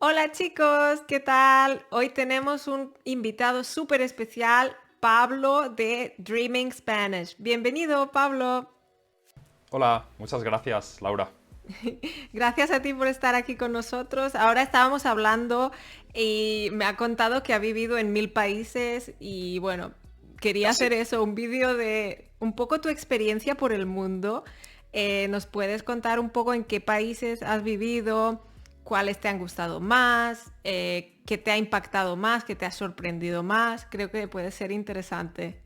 Hola chicos, ¿qué tal? Hoy tenemos un invitado súper especial, Pablo de Dreaming Spanish. Bienvenido, Pablo. Hola, muchas gracias, Laura. Gracias a ti por estar aquí con nosotros. Ahora estábamos hablando y me ha contado que ha vivido en 1000 países y bueno, quería Así. hacer eso, un vídeo de un poco tu experiencia por el mundo. ¿Nos puedes contar un poco en qué países has vivido? ¿Cuáles te han gustado más? ¿Qué te ha impactado más? ¿Qué te ha sorprendido más? Creo que puede ser interesante.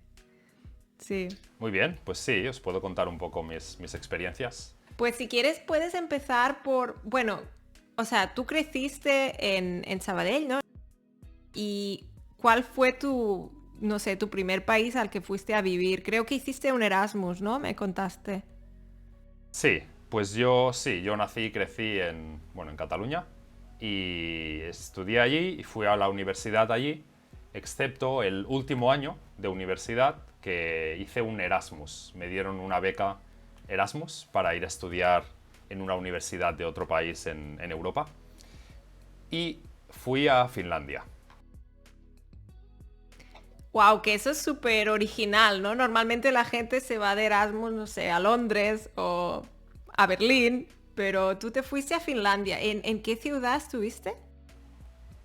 Sí. Muy bien, pues sí, os puedo contar un poco mis experiencias. Pues si quieres puedes empezar por, bueno, o sea, tú creciste en Sabadell, ¿no? ¿Y cuál fue tu, no sé, tu primer país al que fuiste a vivir? Creo que hiciste un Erasmus, ¿no? Me contaste. Sí, pues yo nací y crecí en Cataluña y estudié allí y fui a la universidad allí, excepto el último año de universidad que hice un Erasmus. Me dieron una beca Erasmus para ir a estudiar en una universidad de otro país en Europa y fui a Finlandia. Wow, que eso es súper original, ¿no? Normalmente la gente se va de Erasmus, no sé, a Londres o a Berlín, pero tú te fuiste a Finlandia. ¿En qué ciudad estuviste?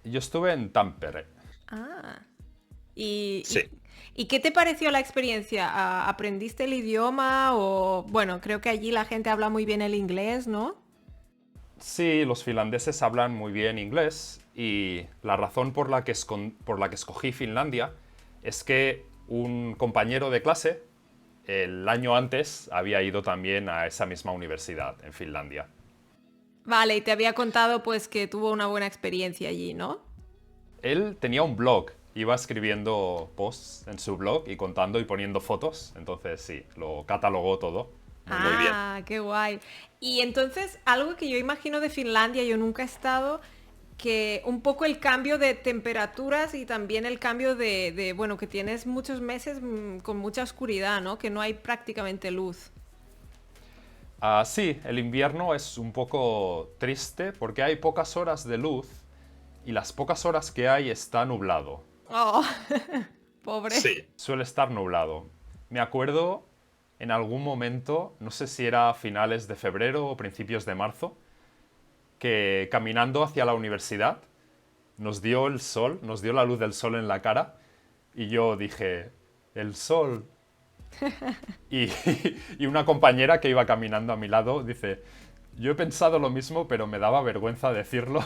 Yo estuve en Tampere. Ah. ¿Y, Sí. y- y qué te pareció la experiencia? ¿Aprendiste el idioma o, bueno, creo que allí la gente habla muy bien el inglés, ¿no? Sí, los finlandeses hablan muy bien inglés y la razón por la que escogí Finlandia es que un compañero de clase el año antes había ido también a esa misma universidad en Finlandia. Vale, y te había contado pues que tuvo una buena experiencia allí, ¿no? Él tenía un blog, iba escribiendo posts en su blog y contando y poniendo fotos, entonces sí, lo catalogó todo muy bien. Ah, qué guay. Y entonces, algo que yo imagino de Finlandia, yo nunca he estado, que un poco el cambio de temperaturas y también el cambio bueno, que tienes muchos meses con mucha oscuridad, ¿no? Que no hay prácticamente luz. Ah, sí, el invierno es un poco triste porque hay pocas horas de luz y las pocas horas que hay está nublado. Oh, pobre. Sí. Suele estar nublado. Me acuerdo en algún momento, no sé si era a finales de febrero o principios de marzo, que caminando hacia la universidad nos dio el sol, nos dio la luz del sol en la cara y yo dije, el sol. Y, y una compañera que iba caminando a mi lado dice, yo he pensado lo mismo, pero me daba vergüenza decirlo.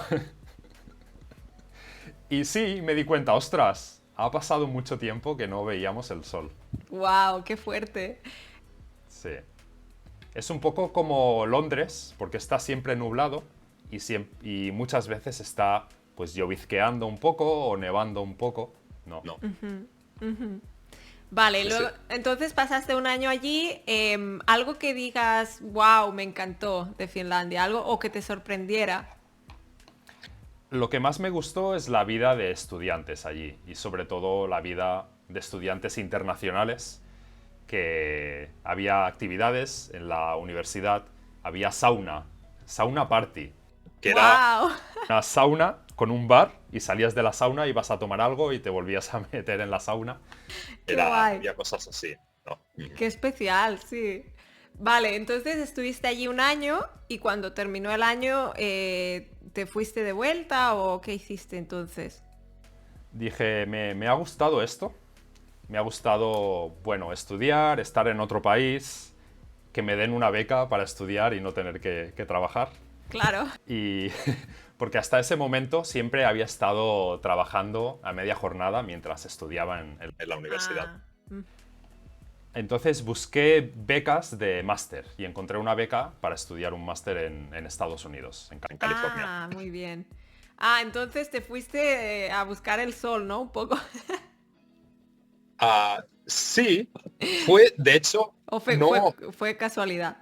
Y sí, me di cuenta, ostras, ha pasado mucho tiempo que no veíamos el sol. Wow, qué fuerte. Sí. Es un poco como Londres, porque está siempre nublado y muchas veces está pues llovizqueando un poco o nevando un poco. No. No. Vale, Sí, sí. luego, entonces pasaste un año allí, algo que digas, wow, me encantó de Finlandia, algo o que te sorprendiera. Lo que más me gustó es la vida de estudiantes allí y sobre todo la vida de estudiantes internacionales, que había actividades en la universidad, había sauna party, que era Wow, una sauna con un bar y salías de la sauna, ibas a tomar algo y te volvías a meter en la sauna. qué guay, Había cosas así, ¿no? qué especial, sí. Vale, entonces estuviste allí un año y cuando terminó el año, ¿te fuiste de vuelta o qué hiciste entonces? Dije, me ha gustado esto, me ha gustado, bueno, estudiar, estar en otro país, que me den una beca para estudiar y no tener que trabajar. Claro. Y porque hasta ese momento siempre había estado trabajando a media jornada mientras estudiaba en la universidad. Ah, Entonces busqué becas de máster y encontré una beca para estudiar un máster en Estados Unidos, en California. muy bien. Ah, entonces te fuiste a buscar el sol, ¿no? Un poco. Sí, fue, de hecho, ¿O no, fue casualidad?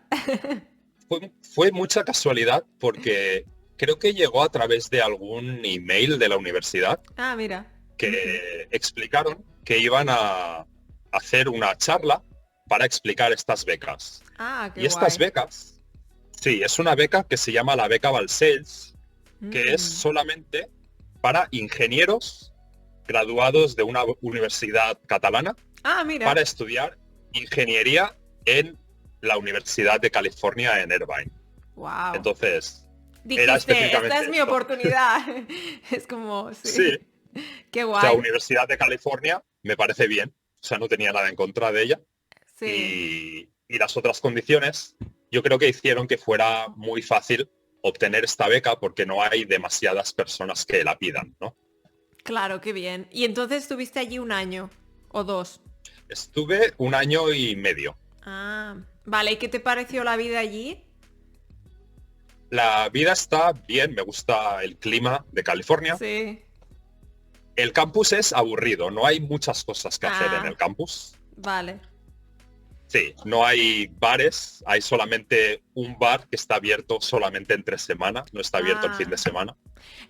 fue mucha casualidad porque creo que llegó a través de algún email de la universidad Ah, mira. que explicaron que iban a hacer una charla para explicar estas becas. Ah, qué Y estas guay. becas, sí, es una beca que se llama la beca Balcells, que es Mm. solamente para ingenieros graduados de una universidad catalana Ah, mira. para estudiar ingeniería en la Universidad de California en Irvine. Wow. Entonces, era Dijiste, esta es específicamente mi esto. oportunidad. Es como, Sí, sí. Qué o sea, guay. Universidad de California me parece bien, o sea, no tenía nada en contra de ella. Sí. Y las otras condiciones, yo creo que hicieron que fuera muy fácil obtener esta beca porque no hay demasiadas personas que la pidan, ¿no? Claro, qué bien. Y entonces estuviste allí un año o dos. Estuve un año y medio. Ah, vale. ¿Y qué te pareció la vida allí? La vida está bien, me gusta el clima de California. Sí. El campus es aburrido, no hay muchas cosas que hacer en Ah, el campus. vale. Sí, no hay bares, hay solamente un bar que está abierto solamente entre semana, no está abierto el fin de Ah. semana.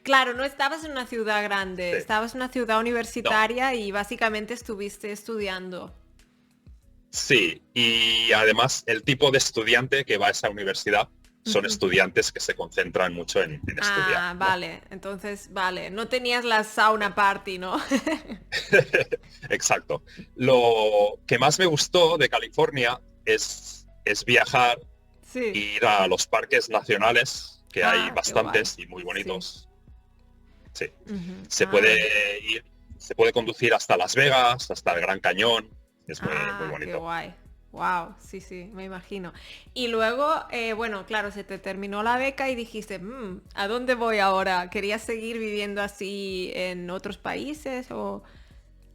Claro, no estabas en una ciudad grande, Sí, estabas en una ciudad no, universitaria y básicamente estuviste estudiando. sí, y además el tipo de estudiante que va a esa universidad son Ujú. estudiantes que se concentran mucho en estudiar, Ah, ¿no? vale. Entonces, vale. No tenías la sauna party, ¿no? Exacto. Lo que más me gustó de California es viajar e Sí. ir a los parques nacionales, que hay Ah, qué guay. bastantes y muy Sí. bonitos. Sí. Ujú. Se Ah, puede ir, se puede conducir hasta Las Vegas, hasta el Gran Cañón. Es muy qué bonito. guay. Wow, sí, sí, me imagino. Y luego, bueno, claro, se te terminó la beca y dijiste, ¿a dónde voy ahora? ¿Querías seguir viviendo así en otros países o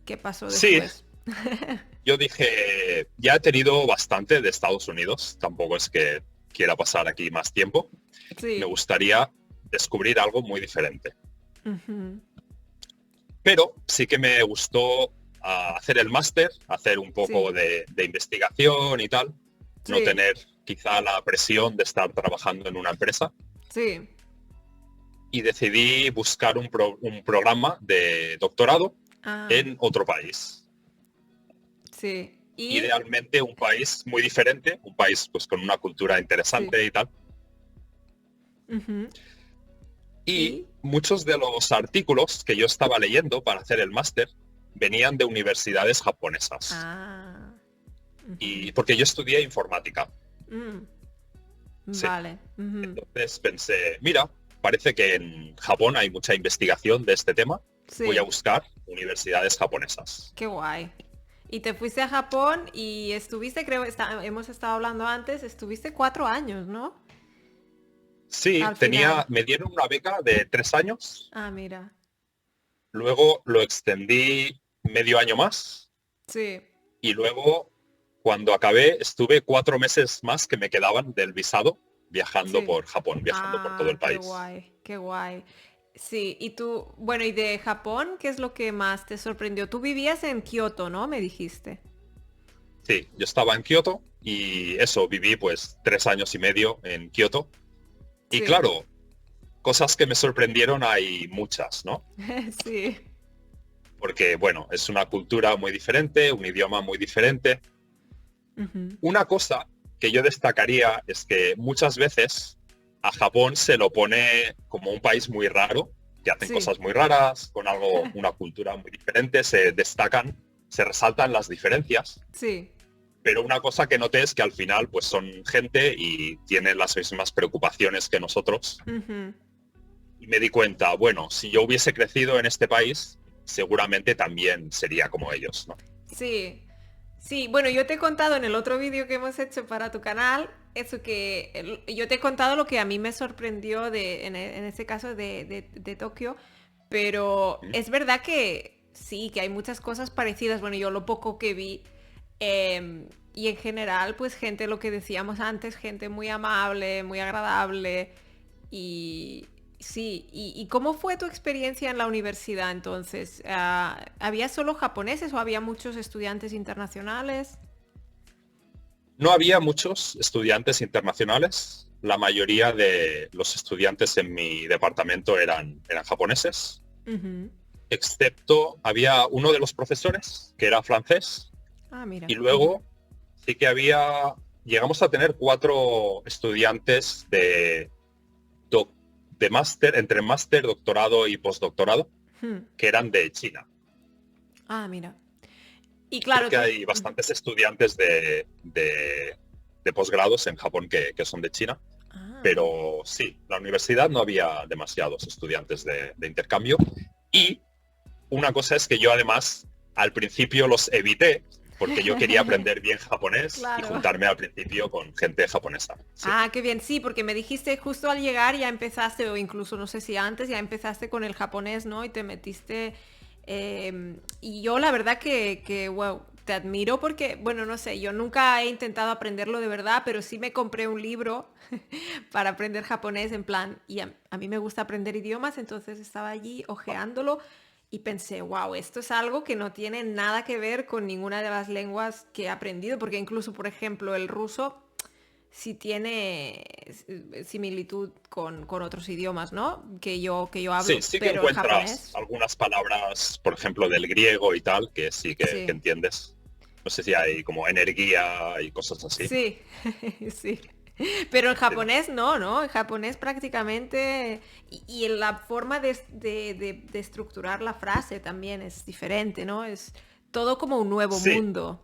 qué pasó Sí, después? yo dije, ya he tenido bastante de Estados Unidos. Tampoco es que quiera pasar aquí más tiempo. Me Sí. gustaría descubrir algo muy diferente. Ujú. Pero sí que me gustó hacer el máster, hacer un poco Sí, de investigación y tal, no sí, tener quizá la presión de estar trabajando en una empresa sí. y decidí buscar un programa de doctorado Ah, en otro país. sí. Y, Idealmente un país muy diferente, un país pues con una cultura sí. interesante y tal. Ujú. Y Y, muchos de los artículos que yo estaba leyendo para hacer el máster venían de universidades japonesas. ah, Y ujú. porque yo estudié informática. Mm, Sí. vale. Ujú. Entonces pensé, mira, parece que en Japón hay mucha investigación de este tema. Voy a Sí, buscar universidades japonesas. qué guay. Y te fuiste a Japón y estuviste, creo, hemos estado hablando antes, estuviste 4 años, ¿no? Sí, Al final. me dieron una beca de 3 años, Ah, mira. luego lo extendí medio año más Sí, y luego cuando acabé estuve 4 meses más que me quedaban del visado viajando sí. por Japón, viajando por todo Ah, el qué país. guay, qué guay. Sí, y tú, bueno, y de Japón, ¿qué es lo que más te sorprendió? Tú vivías en Kioto, ¿no? Me dijiste. Sí, yo estaba en Kioto y eso, viví pues 3 años y medio en Kioto. Y Sí, claro, cosas que me sorprendieron hay muchas, ¿no? sí. Porque, bueno, es una cultura muy diferente, un idioma muy diferente. Ujú. Una cosa que yo destacaría es que muchas veces a Japón se lo pone como un país muy raro, que hacen Sí, cosas muy raras, con algo, una cultura muy diferente, se destacan, se resaltan las diferencias. sí. Pero una cosa que noté es que al final pues son gente y tienen las mismas preocupaciones que nosotros. Ujú. Y me di cuenta, bueno, si yo hubiese crecido en este país, seguramente también sería como ellos, ¿no? Sí, sí, bueno, yo te he contado en el otro vídeo que hemos hecho para tu canal, eso que yo te he contado lo que a mí me sorprendió en ese caso de Tokio, pero ¿Mm? es verdad que sí, que hay muchas cosas parecidas, bueno, yo lo poco que vi, y en general, pues gente, lo que decíamos antes, gente muy amable, muy agradable, y sí, ¿y cómo fue tu experiencia en la universidad entonces? ¿Había solo japoneses o había muchos estudiantes internacionales? No había muchos estudiantes internacionales. La mayoría de los estudiantes en mi departamento eran japoneses, Ujú. excepto había uno de los profesores que era francés Ah, mira. y Ujú. luego sí que llegamos a tener 4 estudiantes de de máster, entre máster, doctorado y postdoctorado, Hmm. que eran de China. Ah, mira. Y Creo claro, que tú... hay bastantes estudiantes de posgrados en Japón que son de China, Ah, pero sí, la universidad no había demasiados estudiantes de intercambio. Y una cosa es que yo además al principio los evité porque yo quería aprender bien japonés y claro. juntarme al principio con gente japonesa. Sí, Ah, qué bien, sí, porque me dijiste justo al llegar ya empezaste, o incluso no sé si antes, ya empezaste con el japonés, ¿no? Y te metiste... y yo la verdad wow, te admiro porque, bueno, no sé, yo nunca he intentado aprenderlo de verdad, pero sí me compré un libro para aprender japonés en plan, y a mí me gusta aprender idiomas, entonces estaba allí hojeándolo y pensé, wow, esto es algo que no tiene nada que ver con ninguna de las lenguas que he aprendido, porque incluso, por ejemplo, el ruso sí tiene similitud con otros idiomas, ¿no? Que yo sí, hablo, sí que pero el encuentras japonés, algunas palabras, por ejemplo, del griego y tal, que sí que sí, entiendes. No sé si hay como energía y cosas así. sí, sí. Pero en Sí, ¿no? japonés no, ¿no? En japonés prácticamente... Y en la forma de estructurar la frase también es diferente, ¿no? Es todo como un nuevo Sí, mundo.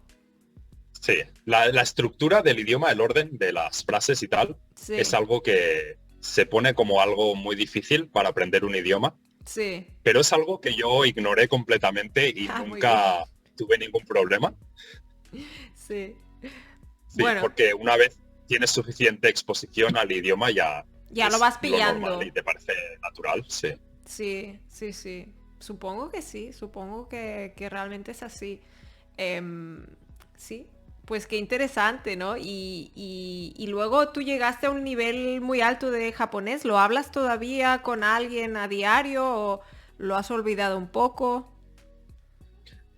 sí. La estructura del idioma, el orden de las frases y tal, es Sí, algo que se pone como algo muy difícil para aprender un idioma, sí. pero es algo que yo ignoré completamente y Ah, muy bien. nunca tuve ningún problema. Sí. Sí, Bueno, porque una vez tienes suficiente exposición al idioma ya ya lo es vas lo normal pillando. y te parece natural, sí. Sí, sí, sí. Supongo que sí, supongo que realmente es así. Em, sí, pues qué interesante, ¿no? Y luego tú llegaste a un nivel muy alto de japonés. ¿Lo hablas todavía con alguien a diario o lo has olvidado un poco?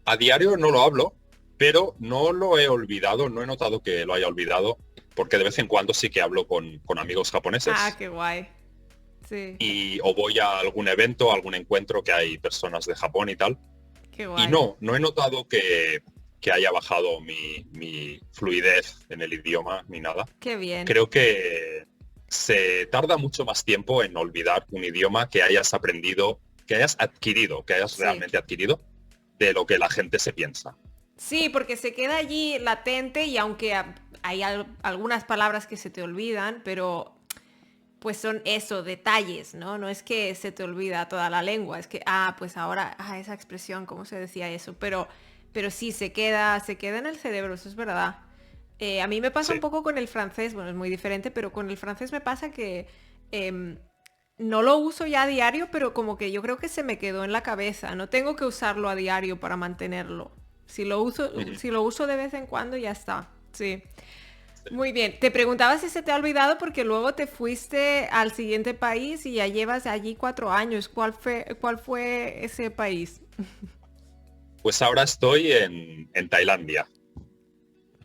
A diario no lo hablo, pero no lo he olvidado, no he notado que lo haya olvidado, porque de vez en cuando sí que hablo con amigos Ah, japoneses qué guay. Sí, y o voy a algún evento, algún encuentro que hay personas de Japón y tal. qué Y guay. no he notado que haya bajado mi fluidez en el idioma ni nada. Qué bien. Creo que se tarda mucho más tiempo en olvidar un idioma que hayas aprendido, que hayas adquirido, que hayas Sí. realmente adquirido, de lo que la gente se piensa. Sí, porque se queda allí latente y aunque hay algunas palabras que se te olvidan, pero pues son eso, detalles, ¿no? No es que se te olvida toda la lengua, es que, pues ahora, esa expresión, ¿cómo se decía eso? Pero sí, se queda en el cerebro, eso es verdad. A mí me pasa un Sí. poco con el francés, bueno, es muy diferente, pero con el francés me pasa que em, no lo uso ya a diario, pero como que yo creo que se me quedó en la cabeza, no tengo que usarlo a diario para mantenerlo. Si lo uso, Ujú. si lo uso de vez en cuando, ya está. Sí. Muy bien, te preguntaba si se te ha olvidado porque luego te fuiste al siguiente país y ya llevas allí 4 años. ¿Cuál fue ese país? Pues ahora estoy en Tailandia.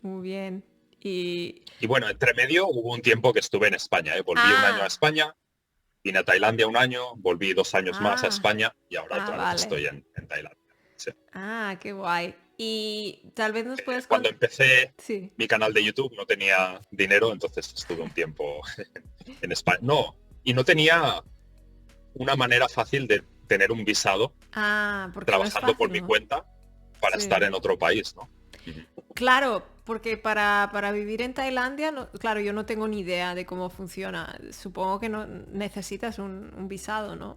Muy bien. Y... Y bueno, entre medio hubo un tiempo que estuve en España, ¿eh? Volví un año a Ah, España, vine a Tailandia un año, volví 2 años más a ah, España y ahora otra vez vale. estoy en Tailandia. Sí. Qué guay. Y tal vez nos puedes Cuando contar... empecé Sí. mi canal de YouTube no tenía dinero, entonces estuve un tiempo en España. No, y no tenía una manera fácil de tener un visado Porque no es trabajando por fácil, mi ¿no? cuenta para estar Sí. en otro país, ¿no? Ujú. Claro, porque para vivir en Tailandia, claro, yo no tengo ni idea de cómo funciona. Supongo que no necesitas un visado, ¿no?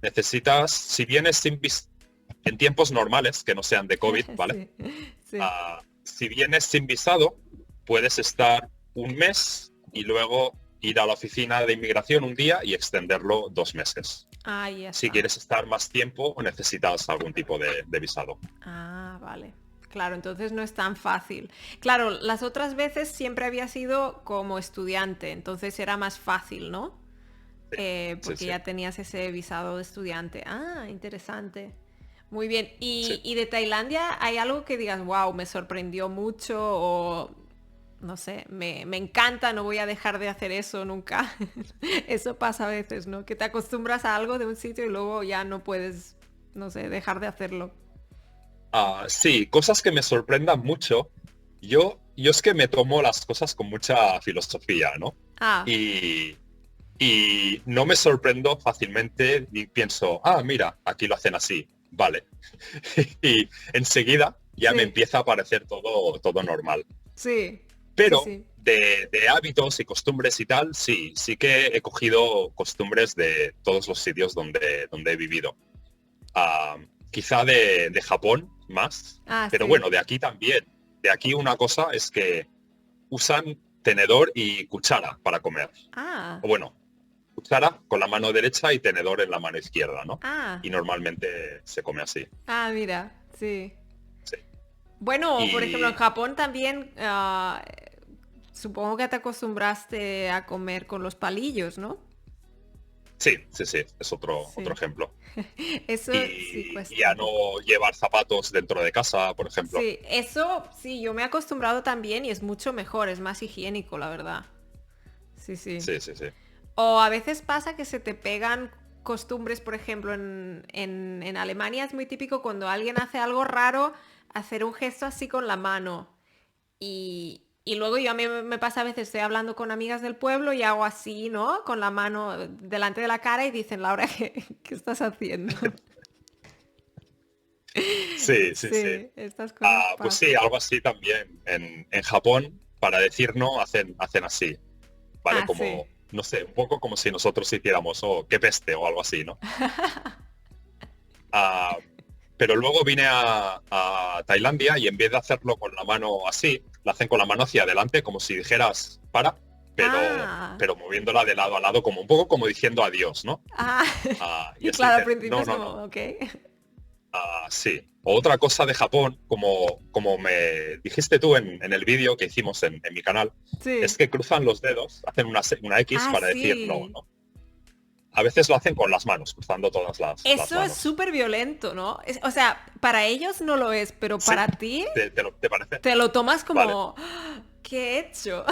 Necesitas, si vienes en tiempos normales, que no sean de COVID, ¿vale? Sí, sí. Si vienes sin visado, puedes estar un mes y luego ir a la oficina de inmigración un día y extenderlo 2 meses. Ya Si está. quieres estar más tiempo, necesitas algún tipo de visado. Vale. Claro, entonces no es tan fácil. Claro, las otras veces siempre había sido como estudiante, entonces era más fácil, ¿no? Sí, sí, Porque sí. ya tenías ese visado de estudiante. Interesante. Muy bien. Sí. ¿Y de Tailandia hay algo que digas, wow, me sorprendió mucho o no sé, me encanta, no voy a dejar de hacer eso nunca? Eso pasa a veces, ¿no? Que te acostumbras a algo de un sitio y luego ya no puedes, no sé, dejar de hacerlo. Sí, cosas que me sorprendan mucho. Yo es que me tomo las cosas con mucha filosofía, ¿no? Ah, Y, y no me sorprendo fácilmente y pienso, ah, mira, aquí lo hacen así, vale. Y enseguida ya me Sí, empieza a parecer todo normal. sí, sí, Pero sí. de hábitos y costumbres y tal, sí que he cogido costumbres de todos los sitios donde he vivido. Ah, quizá de Japón más, Ah, pero sí. bueno, de aquí también. De aquí una cosa es que usan tenedor y cuchara para comer. Ah, O bueno, cuchara con la mano derecha y tenedor en la mano izquierda, ¿no? ah, Y normalmente se come así. mira, sí. Sí. Bueno, por ejemplo, en Y Japón también supongo que te acostumbraste a comer con los palillos, ¿no? sí, es otro Sí. ejemplo. Eso sí Y cuesta un a no poco. llevar zapatos dentro de casa, por ejemplo. Sí, eso sí, yo me he acostumbrado también y es mucho mejor, es más higiénico, la verdad. Sí, sí. Sí. O a veces pasa que se te pegan costumbres, por ejemplo, en Alemania es muy típico cuando alguien hace algo raro, hacer un gesto así con la mano. Y luego yo a mí me pasa a veces, estoy hablando con amigas del pueblo y hago así, ¿no? Con la mano delante de la cara y dicen, Laura, ¿qué estás haciendo? Sí. Sí, estas cosas Ah, pues sí, pasan. algo así también. En Japón, para decir no, hacen así. ¿Vale? Ah, sí. Como, no sé, un poco como si nosotros hiciéramos, oh, qué peste o algo así, ¿no? Ah, pero luego vine a Tailandia y en vez de hacerlo con la mano así, lo hacen con la mano hacia adelante, como si dijeras para, pero, Ah, pero moviéndola de lado a lado, como un poco como diciendo adiós, ¿no? ah. Y Y así claro, al dicen, principio no, es no, como, no. ok. Sí. Otra cosa de Japón, como me dijiste tú en el vídeo que hicimos en mi canal, es Sí. que cruzan los dedos, hacen una X Ah, para decir no, sí. ¿no? A veces lo hacen con las manos, cruzando todas las Eso es manos. súper violento, ¿no? O sea, para ellos no lo es, pero ¿Sí? para ti ¿Te parece? te lo tomas Vale. como, "Ah, ¿qué he hecho?"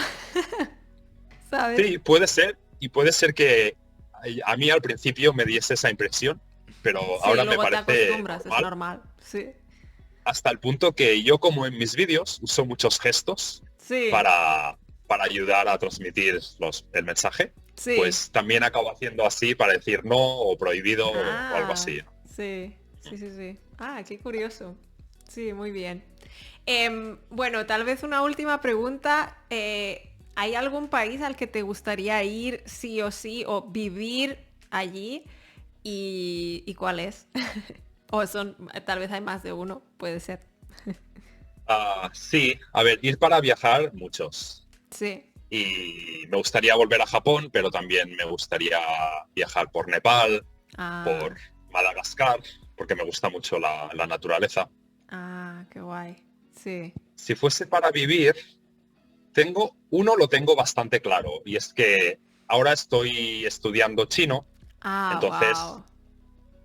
¿Sabes? Sí, puede ser, y puede ser que a mí al principio me diese esa impresión, pero Sí, ahora me luego te parece acostumbras, es normal, normal. Sí. hasta el punto que yo como en mis vídeos uso muchos gestos Sí, para ayudar a transmitir el mensaje, sí. pues también acabo haciendo así para decir no o prohibido o algo Ah, así. sí, sí. Ah, qué curioso. Sí, muy bien. Bueno, tal vez una última pregunta. ¿Hay algún país al que te gustaría ir sí o sí o vivir allí? ¿Y cuál es? O son, tal vez hay más de uno, puede ser. Sí, a ver, ir para viajar muchos. Sí. Y me gustaría volver a Japón, pero también me gustaría viajar por Nepal, Ah, por Madagascar, porque me gusta mucho la naturaleza. qué guay. Sí. Si fuese para vivir, lo tengo bastante claro, y es que ahora estoy estudiando chino, Ah, entonces wow.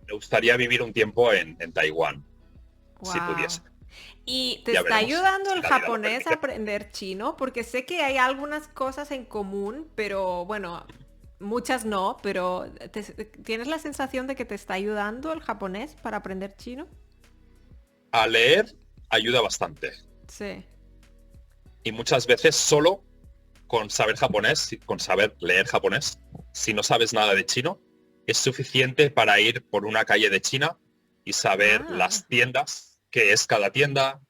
me gustaría vivir un tiempo en Taiwán, si pudiese. Wow. ¿Y te Ya está veremos ayudando si el la vida lo japonés a permite. aprender chino? Porque sé que hay algunas cosas en común, pero bueno, muchas no, pero ¿tienes la sensación de que te está ayudando el japonés para aprender chino? A leer ayuda bastante, Sí. y muchas veces solo con saber japonés, con saber leer japonés, si no sabes nada de chino, es suficiente para ir por una calle de China y saber Ah. las tiendas, qué es cada tienda,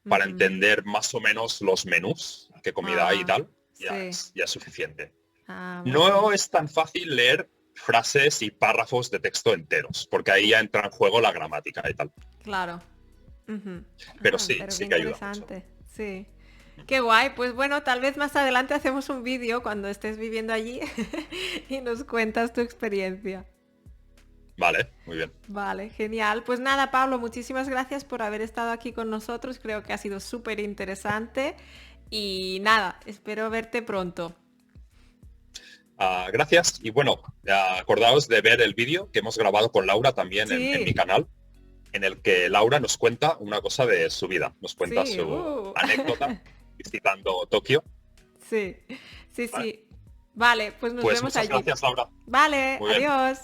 para Ujú. entender más o menos los menús, qué comida hay y Ah, tal, sí. ya es suficiente. Ah, muy No bien. es tan fácil leer frases y párrafos de texto enteros, porque ahí ya entra en juego la gramática y tal. Claro. Ujú. Pero Pero qué sí que ayuda mucho. interesante. Sí. Qué guay. Pues bueno, tal vez más adelante hacemos un vídeo cuando estés viviendo allí y nos cuentas tu experiencia. Vale, muy bien. Vale, genial. Pues nada, Pablo, muchísimas gracias por haber estado aquí con nosotros. Creo que ha sido súper interesante. Y nada, espero verte pronto. Gracias. Y bueno, acordaos de ver el vídeo que hemos grabado con Laura también en mi Sí, canal, en el que Laura nos cuenta una cosa de su vida, nos cuenta sí. su anécdota visitando Tokio. Sí, sí, ¿Vale? sí. Vale, pues nos Pues vemos muchas allí. gracias, Laura. Vale, Muy bien. adiós.